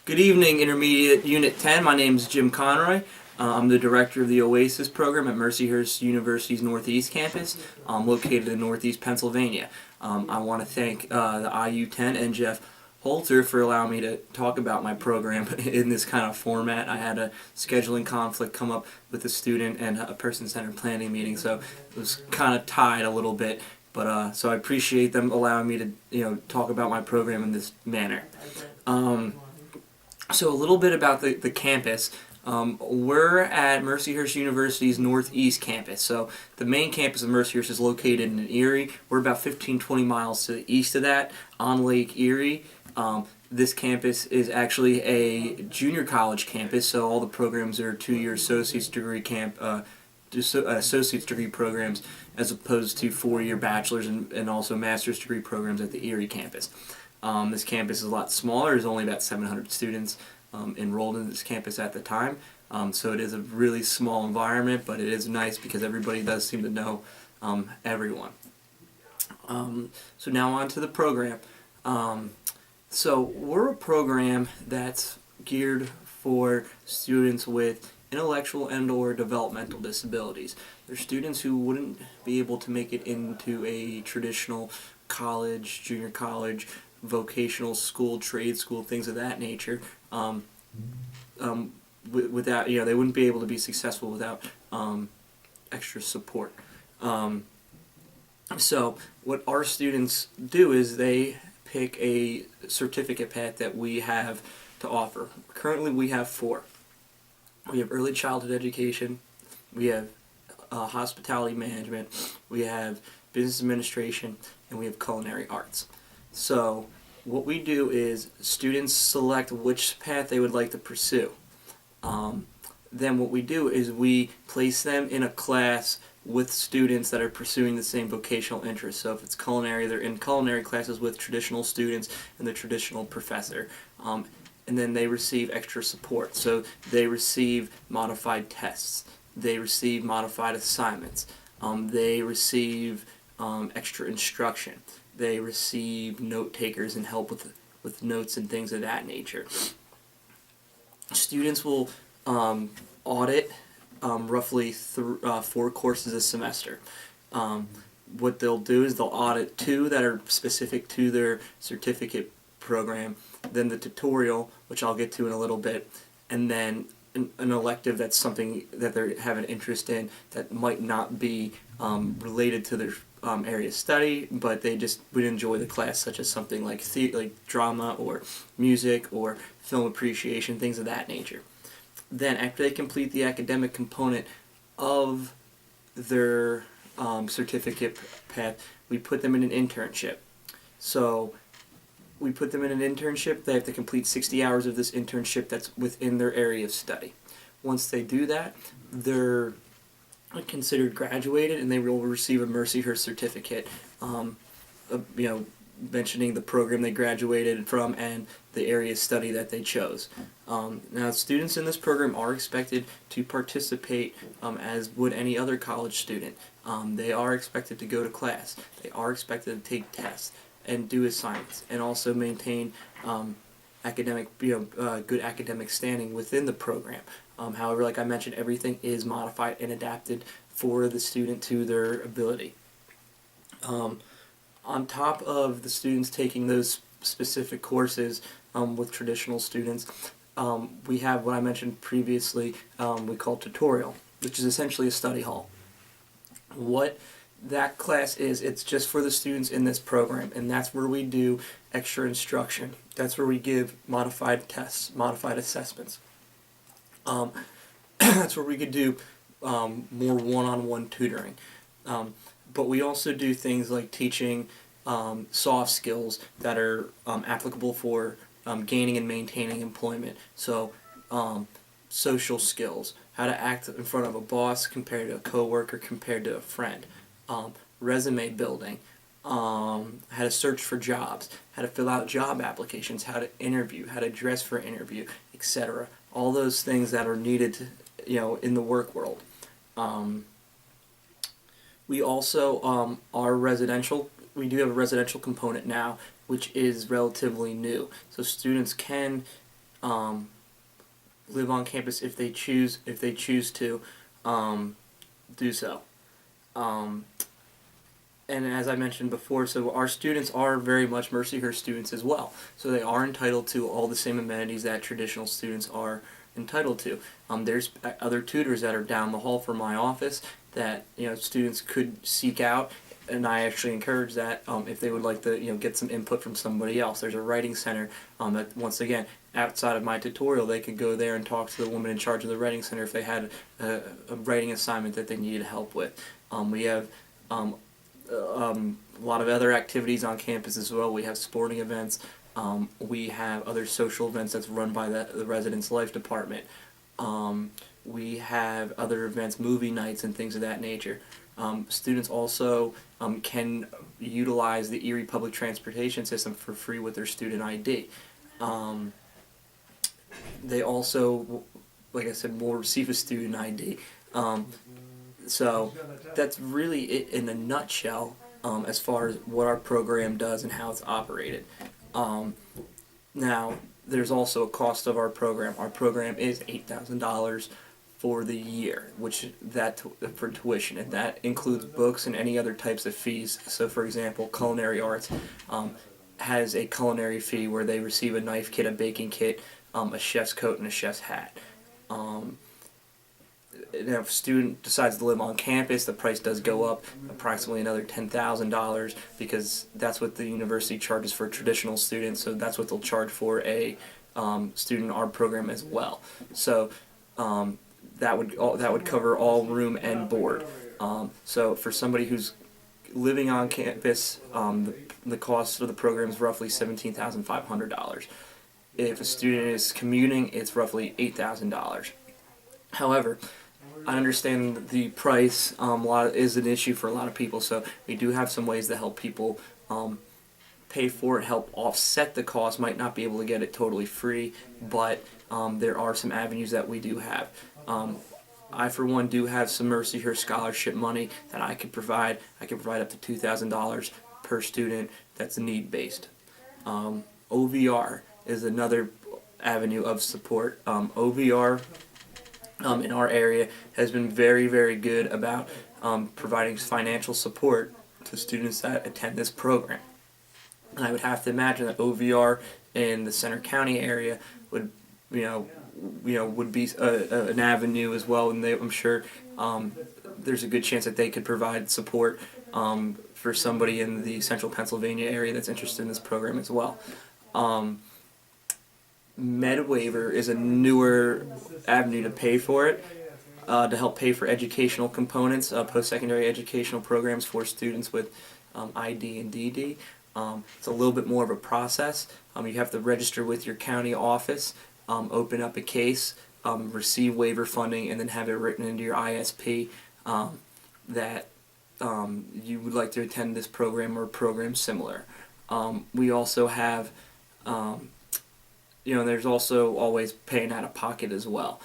Good evening, Intermediate Unit 10. My name is Jim Conroy. I'm the director of the Oasis program at Mercyhurst University's Northeast campus, located in Northeast Pennsylvania. I want to thank the IU10 and Jeff Holter for allowing me to talk about my program in this kind of format. I had a scheduling conflict come up with a student and a person-centered planning meeting, so it was kind of tied a little bit. But so I appreciate them allowing me to talk about my program in this manner. So a little bit about the campus. We're at Mercyhurst University's Northeast campus. So the main campus of Mercyhurst is located in Erie. We're about 15-20 miles to the east of that on Lake Erie. This campus is actually a junior college campus, so all the programs are two-year associate's degree associate's degree programs, as opposed to four-year bachelor's and also master's degree programs at the Erie campus. This campus is a lot smaller. There's only about 700 students enrolled in this campus at the time. So it is a really small environment, but it is nice because everybody does seem to know everyone. So now on to the program. So we're a program that's geared for students with intellectual and or developmental disabilities. They're students who wouldn't be able to make it into a traditional college, junior college, vocational school, trade school, things of that nature. Without, they wouldn't be able to be successful without extra support. So what our students do is they pick a certificate path that we have to offer. Currently we have 4. We have early childhood education, we have hospitality management, we have business administration, and we have culinary arts. So what we do is students select which path they would like to pursue. Then what we do is we place them in a class with students that are pursuing the same vocational interests. So if it's culinary, they're in culinary classes with traditional students and the traditional professor. And then they receive extra support. So they receive modified tests. They receive modified assignments. They receive extra instruction. They receive note takers and help with notes and things of that nature. Students will audit roughly 4 courses a semester. What they'll do is they'll audit 2 that are specific to their certificate program, then the tutorial, which I'll get to in a little bit, and then an elective that's something that they have an interest in that might not be related to their area of study, but they just would enjoy the class, such as something like drama or music or film appreciation, things of that nature. Then after they complete the academic component of their certificate path, we put them in an internship. So we put them in an internship. They have to complete 60 hours of this internship that's within their area of study. Once they do that, they're considered graduated, and they will receive a Mercyhurst certificate, mentioning the program they graduated from and the area of study that they chose. Now, students in this program are expected to participate as would any other college student. They are expected to go to class. They are expected to take tests and do assignments, and also maintain good academic standing within the program. However, like I mentioned, everything is modified and adapted for the student to their ability. On top of the students taking those specific courses with traditional students, we have what I mentioned previously, we call tutorial, which is essentially a study hall. What that class is, it's just for the students in this program, and that's where we do extra instruction. That's where we give modified tests, modified assessments. That's where we could do more one-on-one tutoring. But we also do things like teaching soft skills that are applicable for gaining and maintaining employment. So social skills, how to act in front of a boss compared to a coworker compared to a friend. Resume building, how to search for jobs, how to fill out job applications, how to interview, how to dress for an interview, etc. All those things that are needed to, in the work world. We also are residential. We do have a residential component now, which is relatively new. So students can live on campus if they choose to do so. And as I mentioned before, so our students are very much Mercyhurst students as well. So they are entitled to all the same amenities that traditional students are entitled to. There's other tutors that are down the hall from my office that students could seek out, and I actually encourage that if they would like to get some input from somebody else. There's a writing center that, once again, outside of my tutorial, they could go there and talk to the woman in charge of the writing center if they had a writing assignment that they needed help with. We have a lot of other activities on campus as well. We have sporting events. We have other social events that's run by the Residence Life Department. We have other events, movie nights and things of that nature. Students also can utilize the Erie Public Transportation System for free with their student ID. They also, like I said, will receive a student ID. So that's really it in a nutshell as far as what our program does and how it's operated. Now, there's also a cost of our program. Our program is $8,000 for the year, for tuition, and that includes books and any other types of fees. So, for example, culinary arts has a culinary fee where they receive a knife kit, a baking kit, a chef's coat, and a chef's hat. Now, if a student decides to live on campus, the price does go up approximately another $10,000 because that's what the university charges for traditional students, so that's what they'll charge for a student in our program as well. So that would cover all room and board. So for somebody who's living on campus, the cost of the program is roughly $17,500. If a student is commuting, it's roughly $8,000. However, I understand the price is an issue for a lot of people, so we do have some ways to help people pay for it, help offset the cost. Might not be able to get it totally free, but there are some avenues that we do have. I, for one, do have some Mercyhurst scholarship money that I could provide. I can provide up to $2,000 per student. That's need-based. OVR is another avenue of support. OVR in our area has been very, very good about providing financial support to students that attend this program. And I would have to imagine that OVR in the Center County area would, would be an avenue as well, and I'm sure there's a good chance that they could provide support for somebody in the Central Pennsylvania area that's interested in this program as well. MedWaiver is a newer avenue to pay for it, to help pay for educational components, post-secondary educational programs for students with ID and DD. It's a little bit more of a process. You have to register with your county office, open up a case, receive waiver funding, and then have it written into your ISP that you would like to attend this program or a program similar. We also have there's also always paying out of pocket as well.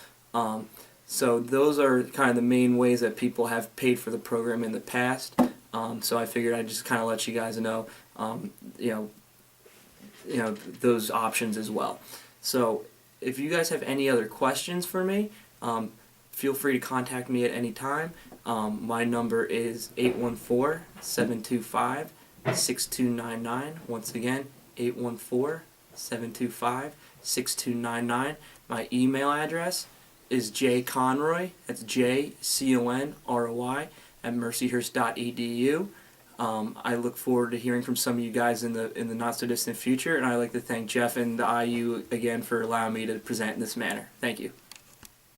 So those are kind of the main ways that people have paid for the program in the past. So I figured I'd just kind of let you guys know, those options as well. So if you guys have any other questions for me, feel free to contact me at any time. My number is 814-725-6299. Once again, 814-725-6299. My email address is jconroy, that's JCONROY, at mercyhurst.edu. I look forward to hearing from some of you guys in the not so distant future, and I'd like to thank Jeff and the IU again for allowing me to present in this manner. Thank you.